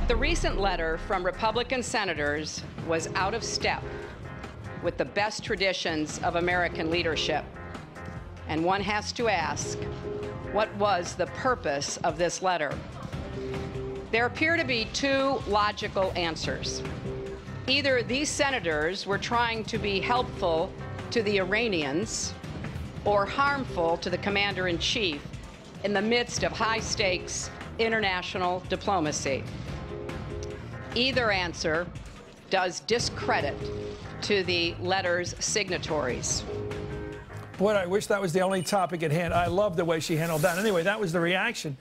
The recent letter from Republican senators was out of step with the best traditions of American leadership. And one has to ask, what was the purpose of this letter? There appear to be two logical answers. Either these senators were trying to be helpful to the Iranians or harmful to the commander-in-chief in the midst of high-stakes international diplomacy. Either answer does discredit to the letter's signatories. Boy, I wish that was the only topic at hand. I love the way she handled that. Anyway, that was the reaction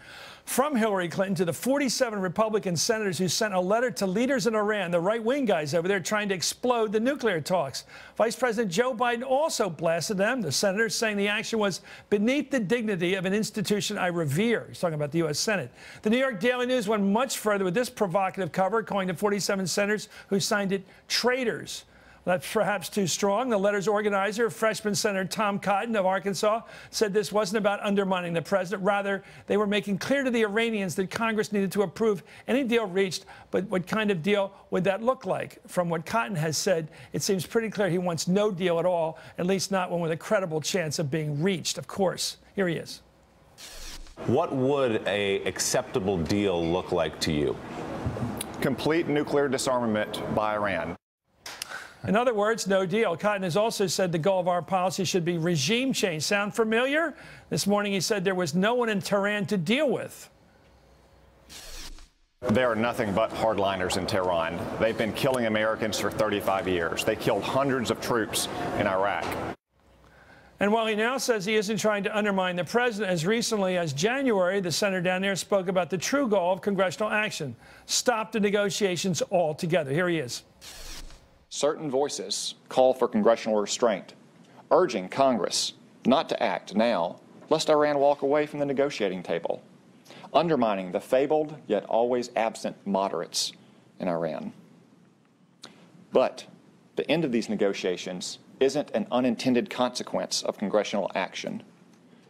from Hillary Clinton to the 47 Republican senators who sent a letter to leaders in Iran, the right-wing guys over there trying to explode the nuclear talks. Vice President Joe Biden also blasted them, the senators, saying the action was beneath the dignity of an institution I revere. He's talking about the U.S. Senate. The New York Daily News went much further with this provocative cover, calling the 47 senators who signed it traitors. That's perhaps too strong. The letter's organizer, freshman Senator Tom Cotton of Arkansas, said this wasn't about undermining the president. Rather, they were making clear to the Iranians that Congress needed to approve any deal reached, but what kind of deal would that look like? From what Cotton has said, it seems pretty clear he wants no deal at all, at least not one with a credible chance of being reached. Of course, here he is. What would an acceptable deal look like to you? Complete nuclear disarmament by Iran. In other words, no deal. Cotton has also said the goal of our policy should be regime change. Sound familiar? This morning he said there was no one in Tehran to deal with. There are nothing but hardliners in Tehran. They've been killing Americans for 35 years. They killed hundreds of troops in Iraq. And while he now says he isn't trying to undermine the president, as recently as January, the senator down there spoke about the true goal of congressional action: stop the negotiations altogether. Here he is. Certain voices call for congressional restraint, urging Congress not to act now, lest Iran walk away from the negotiating table, undermining the fabled yet always absent moderates in Iran. But the end of these negotiations isn't an unintended consequence of congressional action.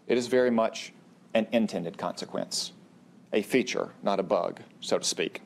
It is very much an intended consequence, a feature, not a bug, so to speak.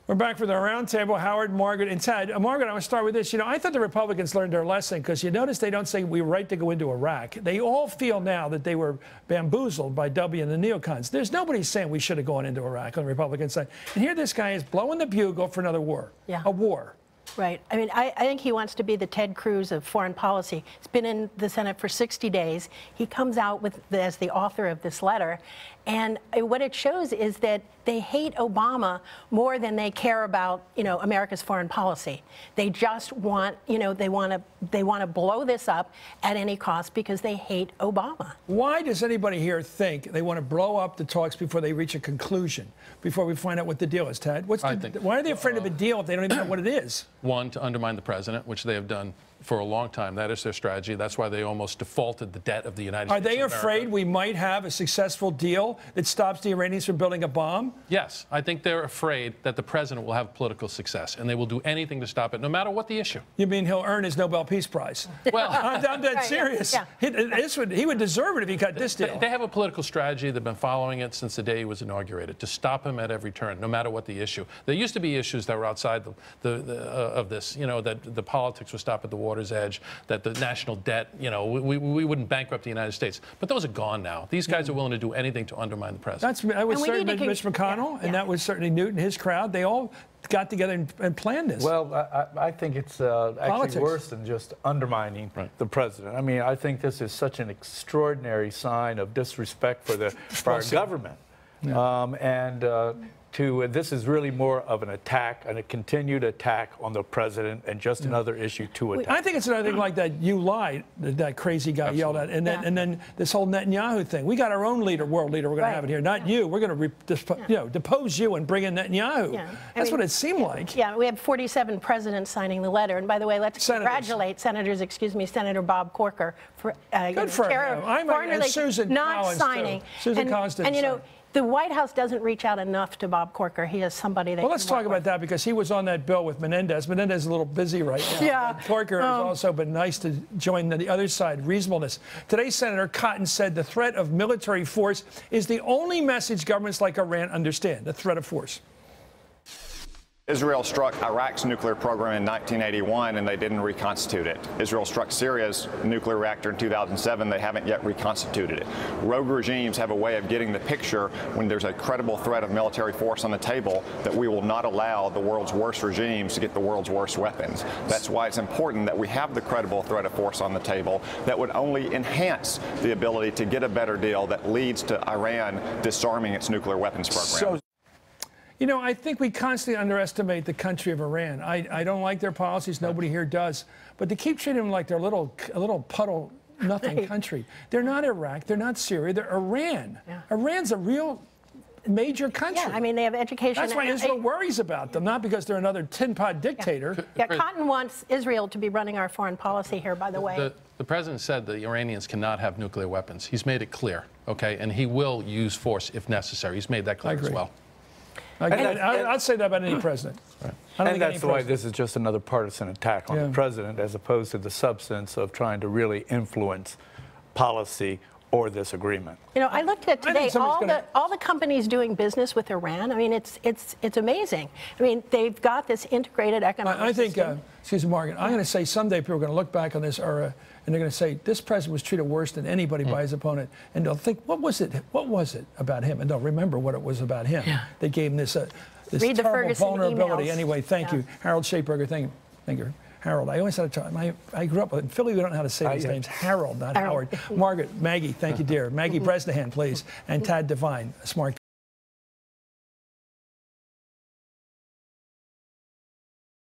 We're back for the roundtable. Howard, Margaret, and Ted. Margaret, I want to start with this. You know, I thought the Republicans learned their lesson, because you notice they don't say we were right to go into Iraq. They all feel now that they were bamboozled by W and the neocons. There's nobody saying we should have gone into Iraq on the Republican side. And here this guy is blowing the bugle for another war. Yeah. A war. Right. I mean, I think he wants to be the Ted Cruz of foreign policy. He's been in the Senate for 60 days. He comes out with as the author of this letter. And what it shows is that they hate Obama more than they care about, you know, America's foreign policy. They just want, you know, they want to blow this up at any cost because they hate Obama. Why does anybody here think they want to blow up the talks before they reach a conclusion, before we find out what the deal is, Ted? Why are they afraid of a deal if they don't even know what it is? One, to undermine the president, which they have done for a long time. That is their strategy. That's why they almost defaulted the debt of the United States. Are they afraid we might have a successful deal that stops the Iranians from building a bomb? Yes. I think they're afraid that the president will have political success, and they will do anything to stop it, no matter what the issue. You mean he'll earn his Nobel Peace Prize? Well, I'm dead serious. Yeah. He would deserve it if he got this deal. They have a political strategy. They've been following it since the day he was inaugurated, to stop him at every turn, no matter what the issue. There used to be issues that were outside of this, you know, that the politics would stop at the water's edge, that the national debt, you know, we wouldn't bankrupt the United States. But those are gone now. These guys are willing to do anything to undermine the president. That was certainly Mitch McConnell, and that was certainly Newt and his crowd. They all got together and planned this. Well, I think it's actually worse than just undermining the president. I mean, I think this is such an extraordinary sign of disrespect for our government. Yeah. This is really more of an attack, and a continued attack on the president, and just another issue to attack. I think it's another thing like that "you lied" that crazy guy yelled at, and then this whole Netanyahu thing. We got our own leader, world leader. We're going to have it here, not you. We're going to depose you and bring in Netanyahu. Yeah. That's what it seemed like. Yeah, we have 47 presidents signing the letter, and by the way, let's congratulate Senator Bob Corker for good for him. I'm Susan not Collins signing. Susan Collins didn't and you know. The White House doesn't reach out enough to Bob Corker. He is somebody that. Well, let's talk about that, because he was on that bill with Menendez. Menendez is a little busy right now. Yeah. Corker has also been nice to join the other side, reasonableness. Today, Senator Cotton said the threat of military force is the only message governments like Iran understand, the threat of force. Israel struck Iraq's nuclear program in 1981 and they didn't reconstitute it. Israel struck Syria's nuclear reactor in 2007. They haven't yet reconstituted it. Rogue regimes have a way of getting the picture when there's a credible threat of military force on the table that we will not allow the world's worst regimes to get the world's worst weapons. That's why it's important that we have the credible threat of force on the table that would only enhance the ability to get a better deal that leads to Iran disarming its nuclear weapons program. You know, I think we constantly underestimate the country of Iran. I don't like their policies. Nobody here does. But to keep treating them like they're a little puddle, nothing country. They're not Iraq. They're not Syria. They're Iran. Yeah. Iran's a real major country. Yeah, I mean, they have education. That's why Israel worries about them, not because they're another tin pot dictator. Yeah, Cotton wants Israel to be running our foreign policy here, by the way. The president said the Iranians cannot have nuclear weapons. He's made it clear, okay? And he will use force if necessary. He's made that clear as well. I'd say that about any president. Right. And that's why this is just another partisan attack on the president, as opposed to the substance of trying to really influence policy or this agreement. You know, I looked at today all the companies doing business with Iran. I mean, it's amazing. I mean, they've got this integrated economic system. Excuse me, Margaret, I'm going to say someday people are going to look back on this era and they're going to say this president was treated worse than anybody by his opponent, and they'll think, what was it about him? And they'll remember what it was about him. Yeah. They gave him this terrible vulnerability. Emails. Anyway, thank you, Harold Shapeberger. Thank you. Harold. I always had to try. I grew up in Philly. We don't know how to say these names. Harold, not Howard. Margaret, Maggie, thank you, dear. Maggie Bresnahan, please, and Tad Devine, a smart